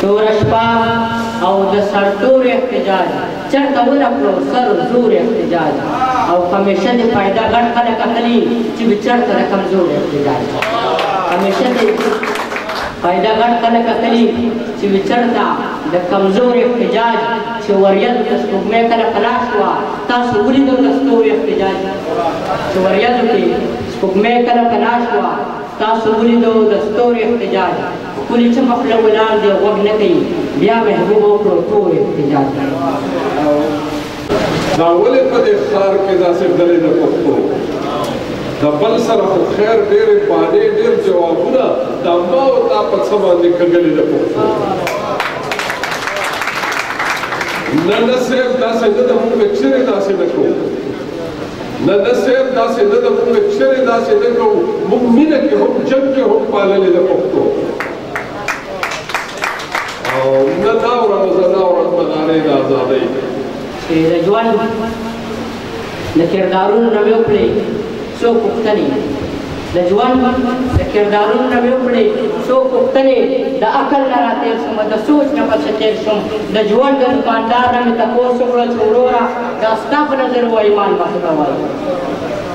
توره شپه او د سرتور احتجاج چرته ولکړو سر زور احتجاج او همیشه د فایده ګډ خلک اخلي چې چرته د کمزور احتجاج همیشه د فایده ګډ خلک اخلي چې چرته د کمزور احتجاج چې وریځو د سپوږمۍ کله خلاص شوه تاسو ولیدو د ستوري احتجاج چې وریځو کې سپوږمۍ کله خلاص شوه تاسو ولیدو د ستوري احتجاج ولې چې مخله ولاړ دی غوږ نه کوي بیا محبوب وکړو ټول احتجاج دا ولې په دې ښار کې داسې ډلې د پښتو د بل سره خو خیر ډېرې بانې ډېر جوابونه دا ما او تا په څه باندې کږلې د پښتو نه صرف داسې نه ده موږ چېرې داسې نه کوو نه صرف داسې نه ده موږ چېرې داسې نه کوو موږ مینه کې هم جنګ کې هم پاللې د پښتو او نه دا ورځ دا ورځ منارې د ازادۍ چې د ژوند د کردارونو نه مې وکړې څو پوښتنې د ژوند د کردارونو نه مې وکړې څو پوښتنې د عقل نه راتېر شوم د سوچ نه پسې تېر شوم د ژوند د دوکاندار نه مې تپوس وکړه چې وروره دا ستا په نظر و ایمان به څه ته وایي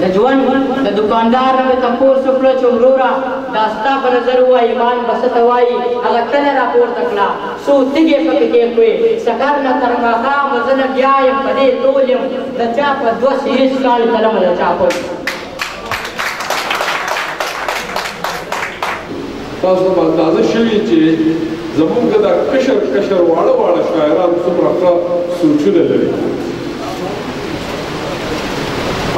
د ژوند د دوکاندار نه مې تپوس وکړه چې وروره دا ستا په نظر و ایمان به څه ته وایي هغه تله راپورته کړه څو تیږې پکې کېښوې سحر نه تر ماښامه زه نه بیا یم په دې ټول یم د چا په 200 کال قلمه د چا په تاسو به اندازه شوي چې زموږ دا کشر کشر واړه واړه شاعران څومره ښه سوچونه لري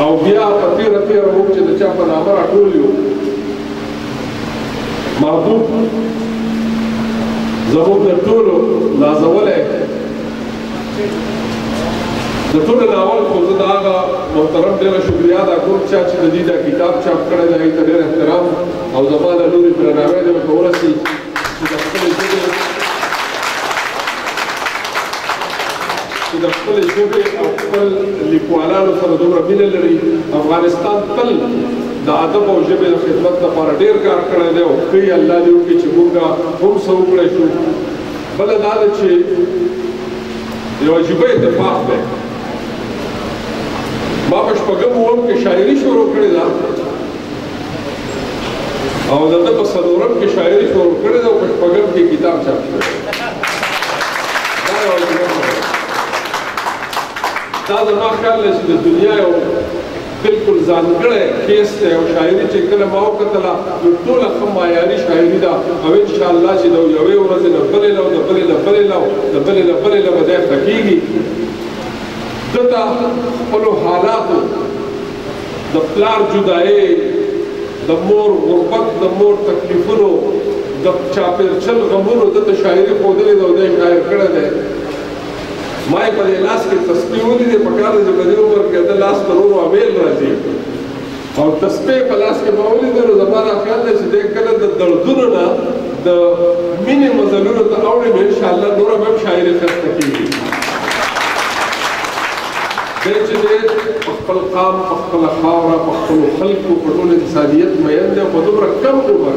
او بیا په تېره تېره موږ چې د چا په نامه راټول یو محبوب زموږ د ټولو نازولی د ټولو ناول خو زه د هغه محترم ډېره شکریا ادا کوم چا چې د دې دا کتاب چاپ کړی دی هغې ته ډېر احترام او زما له لورې درناوی دی ورته ورسي چې د خپلې ژبې او خپل لیکوالانو سره دومره مینه لري افغانستان تل د ادب او ژبې د خدمت لپاره ډېر کار کړی دی او ښایي الله دې وکړي چې موږ هم څه وکړی شو بله دا ده چې یو عجیبه اتفاق دی ما په شپږم اووم کې شاعري شروع کړې ده او د ده په څلورم کې شاعري شروع کړې ده او په شپږم کې کتاب چاپ شوی دا یو عجیبه دا زما خیال دی چې د دنیا یو بلکل ځانګړی کیس دی او شاعري چې کله ما وکتله نو ټوله ښه معیاري شاعري ده او انشاءالله چې د یوې ورځې نه بلې له د بلې نه بلې له د بلې نه بلې له به دی ښه کېږي ده ته خپلو حالاتو د پلار جدایۍ د مور غربت د مور تکلیفونو د چاپېرچل غمونو ده ته شاعري ښودلې ده او دی شاعر کړی دی ما یې په دې لاس کې تسبیح ولیدې په کار دی چې په دې عمر کې د لاس په نورو امیل راځي او تسبیح په لاس کې ما ولیدې نو زما دا خیال دی چې دی کله د دردونو نه د مینې مزلونو ته اوړي نو انشاءالله نوره به هم شاعري ښایسته کېږي دی چې دی په خپل قام په خپله خاوره په خپلو خلکو په ټول انسانیت مین دی په دومره کم عمر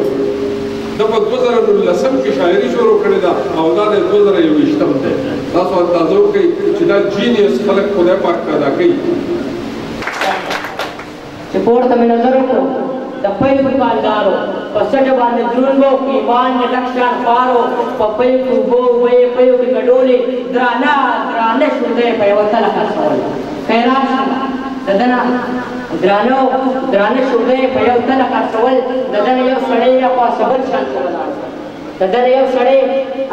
ده په 2019 کې شاعري شروع کړې ده او دا د 2021 دی تاسو اندازه وکړئ چې دا جینیس خلک خدای پاک پیدا کوي چې پورته مې نظر وکړو د پیو دوکاندارو په سټه باندې دروند و ایمان مې ډک شان خوارو په پیو کې اوبه اوبه یې پیو کې ګډولې درانه شونډې په یوه تله خرڅول خیرات شو د ده نه درانه شونډې په یو تله خرڅول د ده نه یو سړی اخوا بل شان ته ولاړ د ده نه یو سړی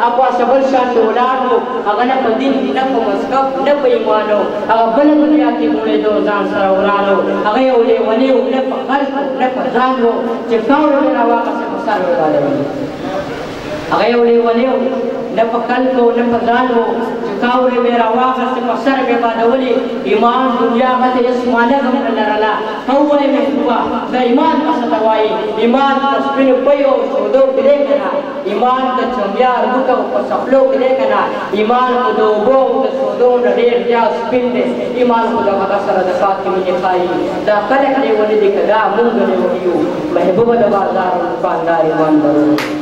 اخوا بل شان ته ولاړ و هغه نه په دین نه په مذهب نه په ایمان و هغه بله دنیا کې موړېدو ځان سره وران و هغه یو لیونی و نه په خلکو نه په ځان و چې خاوره مې راواخیسته په سر وبالوي هغه یو لیونی و نه په خلکو نه په ځان و چې خاورې مې راواخیستې په سر مې بادولې ایمان دنیا هغه هېڅ معنه هم نه لرله ته ووایې محبوبه د ایمان په څه ته وایي ایمان په سپینو پیو او شودو کې دی که نه ایمان د چمیار بوټو په څپلو کې دی که نه ایمان خو د اوبو او د شودو نه ډېر زیات سپین دی ایمان خو د هغه سره د پاکې مینې ښایي دا خلک لیوني دي که دا مونږ لیوني یو محبوبه د بازار دوکاندار ایمان لرو